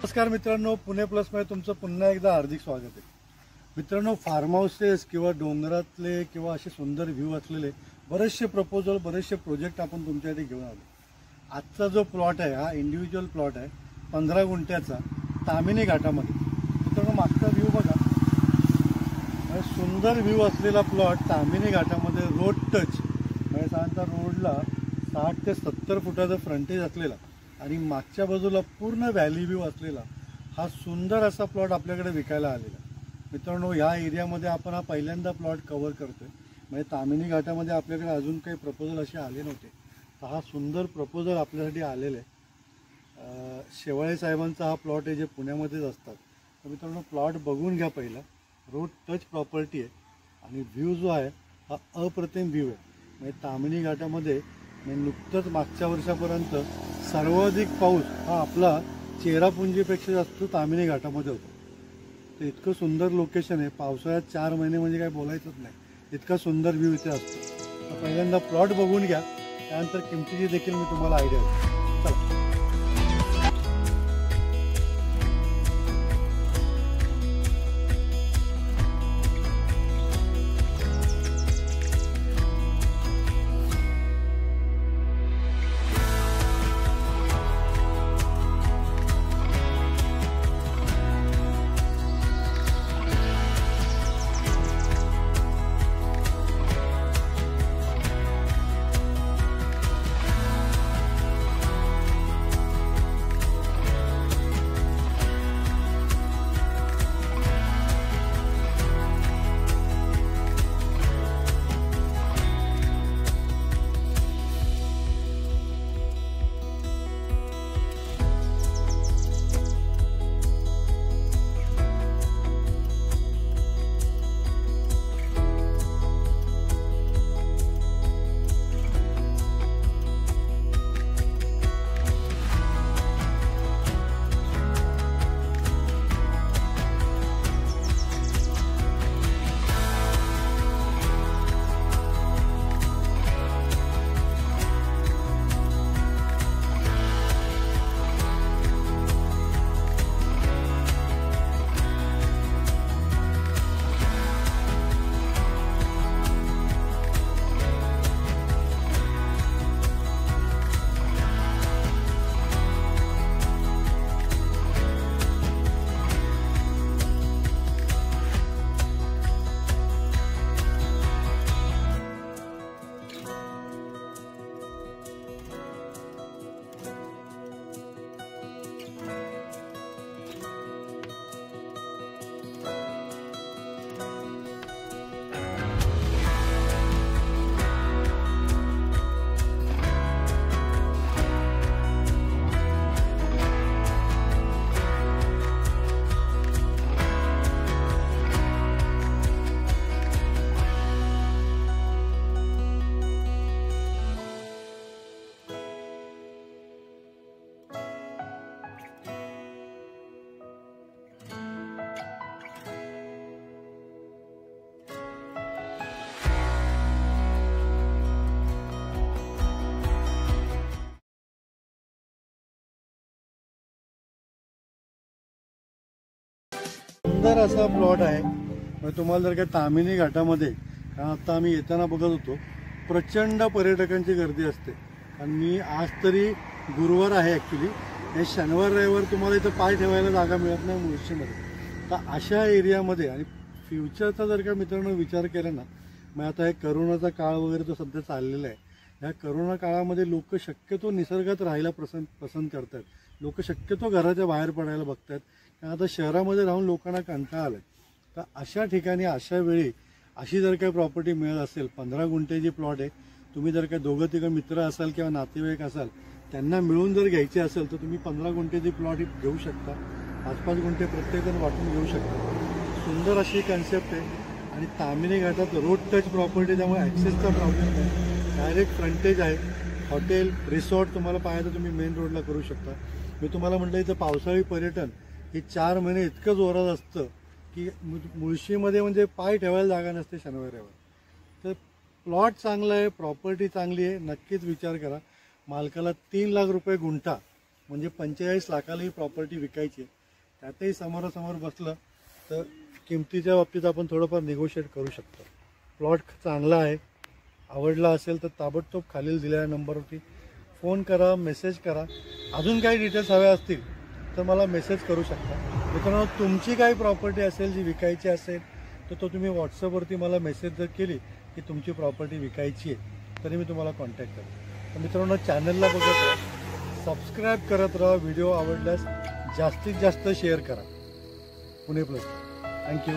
नमस्कार मित्रांनो, पुणे प्लस मध्ये तुमचं पुन्हा एकदा हार्दिक स्वागत आहे। मित्रांनो, फार्म हाऊसेस किंवा डोंगरातले किंवा असे सुंदर व्ह्यू असलेले बरेचसे प्रपोजल, बरेचसे प्रोजेक्ट आपण तुमच्यासाठी घेऊन आलो। आजचा जो प्लॉट आहे हा इंडिव्हिज्युअल प्लॉट आहे 15 गुंठ्याचा तामिनी घाटामध्ये। मित्रांनो, मागचा व्ह्यू बघा, सुंदर व्ह्यू असलेला प्लॉट तामिनी घाटामध्ये, रोड टच म्हणजे साधारणतः रोडला 60 ते 70 फुटाचा फ्रंटेज असलेला आणि मागच्या बाजूला पूर्ण व्हॅली व्ह्यू असलेला हा सुंदर असा प्लॉट आपल्याकडे विकायला आलेला। मित्रांनो, ह्या एरियामध्ये आपण हा पहिल्यांदा प्लॉट कव्हर करतोय। म्हणजे तामिनी घाटामध्ये आपल्याकडे अजून काही प्रपोजल असे आले नव्हते, तर हा सुंदर प्रपोजल आपल्यासाठी आलेला आहे। शेवाळे साहेबांचा हा प्लॉट आहे, जे पुण्यामध्येच असतात। तर मित्रांनो, प्लॉट बघून घ्या पहिला। रोड टच प्रॉपर्टी आहे आणि व्ह्यू जो आहे हा अप्रतिम व्ह्यू आहे। म्हणजे तामिनी घाटामध्ये नुकतंच मागच्या वर्षापर्यंत सर्वाधिक पाऊस हा आपला चेरापुंजीपेक्षा जास्त तामिनी घाटामध्ये होता। तर इतकं सुंदर लोकेशन आहे। पावसाळ्यात 4 महिने म्हणजे काय बोलायचंच नाही, इतका सुंदर व्ह्यू इथे असतो। तर पहिल्यांदा प्लॉट बघून घ्या, त्यानंतर किमतीची देखील मी तुम्हाला आयडिया देतो। चला, सुंदर असा प्लॉट आहे। मग तुम्हाला जर का तामिनी घाटामध्ये, कारण आता आम्ही येताना बघत होतो, प्रचंड पर्यटकांची गर्दी असते। कारण मी आज तरी गुरुवार आहे ॲक्च्युली, हे शनिवार रविवार तुम्हाला इथं पाय ठेवायला जागा मिळत नाही मुळशीमध्ये। तर अशा एरियामध्ये आणि फ्युचरचा जर का मित्रांनो विचार केला ना, मग आता हे करोनाचा काळ वगैरे तो सध्या चाललेला आहे। ह्या करोना काळामध्ये लोक शक्यतो निसर्गात राहायला पसंत करतात। लोक शक्यतो घराच्या बाहेर पडायला बघतात, कारण आता शहरामध्ये राहून लोकांना कंटाळा आलाय। तर अशा ठिकाणी अशा वेळी अशी जर काही प्रॉपर्टी मिळत असेल, 15 गुंठ्याची प्लॉट आहे, तुम्ही जर काही 2-3 मित्र असाल किंवा नातेवाईक असाल, त्यांना मिळून जर घ्यायची असेल तर तुम्ही 15 गुंठ्याची प्लॉट घेऊ शकता। 5-5 गुंठे प्रत्येकजण वाटून घेऊ शकता। सुंदर अशी कन्सेप्ट आहे आणि तामिनी घाटात रोड टच प्रॉपर्टी, त्यामुळे ॲक्सेसचा प्रॉब्लेम नाही। डायरेक्ट फ्रंटेज आहे, हॉटेल रिसॉर्ट तुम्हाला पाहायचं तुम्ही मेन रोडला करू शकता। मी तुम्हाला म्हटलं इथं पावसाळी पर्यटन हे 4 महिने इतकं जोरात असतं की मुळशीमध्ये म्हणजे पाय ठेवायला जागा नसते शनिवार रविवार। तर प्लॉट चांगला आहे, प्रॉपर्टी चांगली आहे, नक्कीच विचार करा। मालकाला 3 लाख रुपये गुंठा म्हणजे 45 लाखाला ही प्रॉपर्टी विकायची आहे. त्यातही समोरासमोर बसलं तर किमतीच्या बाबतीत आपण थोडंफार निगोशिएट करू शकतो. प्लॉट चांगला आहे, आवडला असेल तर ताबडतोब खालील दिलेल्या नंबरवरती फोन करा, मेसेज करा. अजून काही डिटेल्स हवे असतील तर मला मेसेज करू शकता. मित्रांनो, तुमची काही प्रॉपर्टी असेल जी विकायची असेल तर तो तुम्ही व्हॉट्सअपवरती मला मेसेज जर केली की तुमची प्रॉपर्टी विकायची आहे तरी मी तुम्हाला कॉन्टॅक्ट करेन. तर मित्रांनो, चॅनलला बघत राहा, सबस्क्राईब करत राहा. व्हिडिओ आवडल्यास जास्तीत जास्त शेअर करा. पुणे प्लस. थँक्यू.